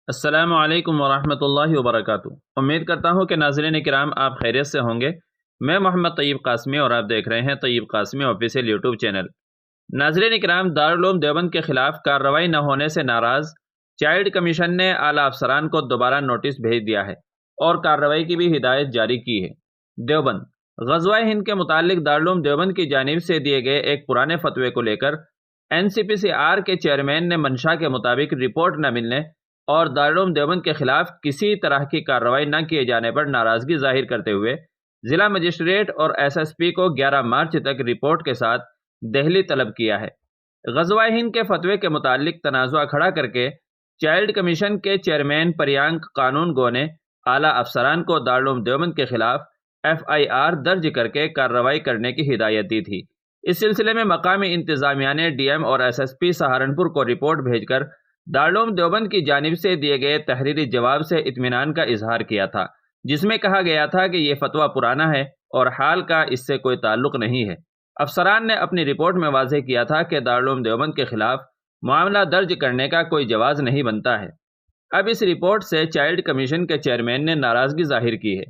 السلام علیکم ورحمۃ اللہ وبرکاتہ۔ امید کرتا ہوں کہ ناظرین کرام آپ خیریت سے ہوں گے۔ میں محمد طیب قاسمی اور آپ دیکھ رہے ہیں طیب قاسمی آفیشیل یوٹیوب چینل۔ ناظرین کرام، دارالعلوم دیوبند کے خلاف کارروائی نہ ہونے سے ناراض چائلڈ کمیشن نے اعلیٰ افسران کو دوبارہ نوٹس بھیج دیا ہے اور کارروائی کی بھی ہدایت جاری کی ہے۔ دیوبند غزوہ ہند کے متعلق دارالعلوم دیوبند کی جانب سے دیے گئے ایک پرانے فتوے کو لے کر NCPCR کے چیئرمین نے منشا کے مطابق رپورٹ نہ ملنے اور دارالعلوم دیوبند کے خلاف کسی طرح کی کارروائی نہ کیے جانے پر ناراضگی ظاہر کرتے ہوئے ضلع مجسٹریٹ اور SSP کو 11 مارچ تک رپورٹ کے ساتھ دہلی طلب کیا ہے۔ غزوہ ہند کے فتوے کے متعلق تنازع کھڑا کر کے چائلڈ کمیشن کے چیئرمین پریانک قانون گو نے اعلیٰ افسران کو دارالعلوم دیوبند کے خلاف FIR درج کر کے کارروائی کرنے کی ہدایت دی تھی۔ اس سلسلے میں مقامی انتظامیہ نے DM اور SSP سہارنپور کو رپورٹ بھیج کر دارالعلوم دیوبند کی جانب سے دیے گئے تحریری جواب سے اطمینان کا اظہار کیا تھا، جس میں کہا گیا تھا کہ یہ فتویٰ پرانا ہے اور حال کا اس سے کوئی تعلق نہیں ہے۔ افسران نے اپنی رپورٹ میں واضح کیا تھا کہ دارالعلوم دیوبند کے خلاف معاملہ درج کرنے کا کوئی جواز نہیں بنتا ہے۔ اب اس رپورٹ سے چائلڈ کمیشن کے چیئرمین نے ناراضگی ظاہر کی ہے،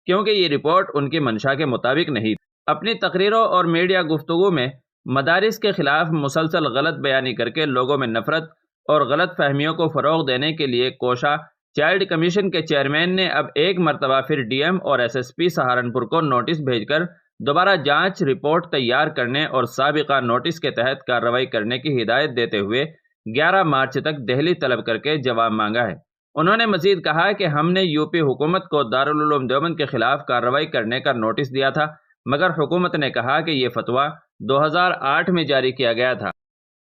کیونکہ یہ رپورٹ ان کی منشا کے مطابق نہیں تھی۔ اپنی تقریروں اور میڈیا گفتگو میں مدارس کے خلاف مسلسل غلط بیانی کر کے لوگوں میں نفرت اور غلط فہمیوں کو فروغ دینے کے لیے کوشاں چائلڈ کمیشن کے چیئرمین نے اب ایک مرتبہ پھر DM اور SSP سہارنپور کو نوٹس بھیج کر دوبارہ جانچ رپورٹ تیار کرنے اور سابقہ نوٹس کے تحت کارروائی کرنے کی ہدایت دیتے ہوئے 11 مارچ تک دہلی طلب کر کے جواب مانگا ہے۔ انہوں نے مزید کہا کہ ہم نے UP حکومت کو دارالعلوم دیوبند کے خلاف کارروائی کرنے کا نوٹس دیا تھا، مگر حکومت نے کہا کہ یہ فتویٰ 2008 میں جاری کیا گیا تھا۔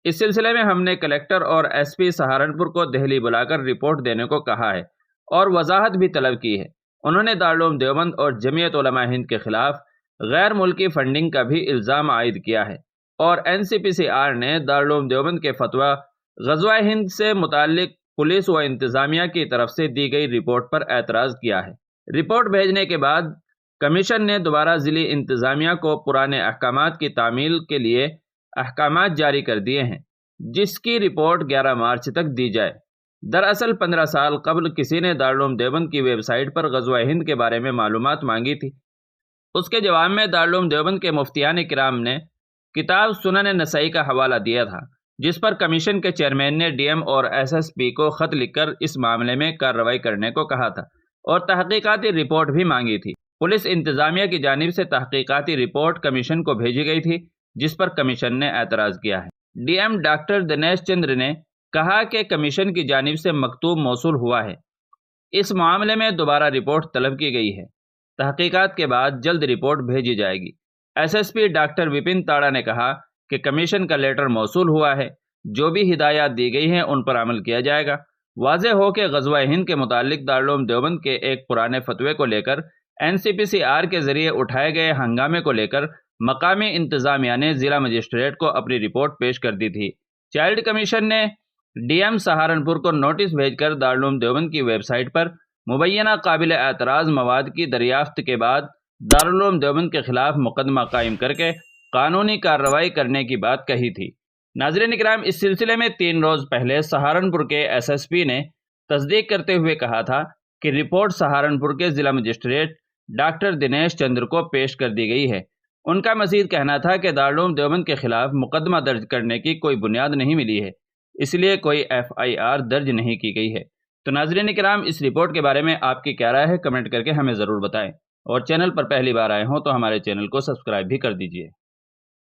اس سلسلے میں ہم نے کلکٹر اور SP سہارنپور کو دہلی بلا کر رپورٹ دینے کو کہا ہے اور وضاحت بھی طلب کی ہے۔ انہوں نے دارالعلوم دیوبند اور جمعیت علماء ہند کے خلاف غیر ملکی فنڈنگ کا بھی الزام عائد کیا ہے، اور NCPCR نے دارالعلوم دیوبند کے فتویٰ غزوہ ہند سے متعلق پولیس و انتظامیہ کی طرف سے دی گئی رپورٹ پر اعتراض کیا ہے۔ رپورٹ بھیجنے کے بعد کمیشن نے دوبارہ ضلعی انتظامیہ کو پرانے احکامات کی تعمیل کے لیے احکامات جاری کر دیے ہیں، جس کی رپورٹ 11 مارچ تک دی جائے۔ دراصل 15 سال قبل کسی نے دارالعلوم دیوبند کی ویب سائٹ پر غزوہ ہند کے بارے میں معلومات مانگی تھی۔ اس کے جواب میں دارالعلوم دیوبند کے مفتیان کرام نے کتاب سنن نسائی کا حوالہ دیا تھا، جس پر کمیشن کے چیئرمین نے DM اور SSP کو خط لکھ کر اس معاملے میں کارروائی کرنے کو کہا تھا اور تحقیقاتی رپورٹ بھی مانگی تھی۔ پولیس انتظامیہ کی جانب سے تحقیقاتی رپورٹ کمیشن کو بھیجی گئی تھی، جس پر کمیشن نے اعتراض کیا ہے۔ DM ڈاکٹر دنیش چندر نے کہا کہ کمیشن کی جانب سے مکتوب موصول ہوا ہے، اس معاملے میں دوبارہ رپورٹ طلب کی گئی ہے، تحقیقات کے بعد جلد رپورٹ بھیجی جائے گی۔ SSP ڈاکٹر وپن تاڑا نے کہا کہ کمیشن کا لیٹر موصول ہوا ہے، جو بھی ہدایات دی گئی ہیں ان پر عمل کیا جائے گا۔ واضح ہو کہ غزوہ ہند کے متعلق دارالعلوم دیوبند کے ایک پرانے فتوے کو لے کر NCPCR کے ذریعے اٹھائے گئے ہنگامے کو لے کر مقامی انتظامیہ نے ضلع مجسٹریٹ کو اپنی رپورٹ پیش کر دی تھی۔ چائلڈ کمیشن نے DM سہارنپور کو نوٹس بھیج کر دارالعلوم دیوبند کی ویب سائٹ پر مبینہ قابل اعتراض مواد کی دریافت کے بعد دارالعلوم دیوبند کے خلاف مقدمہ قائم کر کے قانونی کارروائی کرنے کی بات کہی تھی۔ ناظرین کرام، اس سلسلے میں 3 روز پہلے سہارنپور کے SSP نے تصدیق کرتے ہوئے کہا تھا کہ رپورٹ سہارنپور کے ضلع مجسٹریٹ ڈاکٹر دنیش چندر کو پیش کر دی گئی ہے۔ ان کا مزید کہنا تھا کہ دارالعلوم دیوبند کے خلاف مقدمہ درج کرنے کی کوئی بنیاد نہیں ملی ہے، اس لیے کوئی FIR درج نہیں کی گئی ہے۔ تو ناظرین کرام، اس رپورٹ کے بارے میں آپ کی کیا رائے ہے؟ کمنٹ کر کے ہمیں ضرور بتائیں، اور چینل پر پہلی بار آئے ہوں تو ہمارے چینل کو سبسکرائب بھی کر دیجیے۔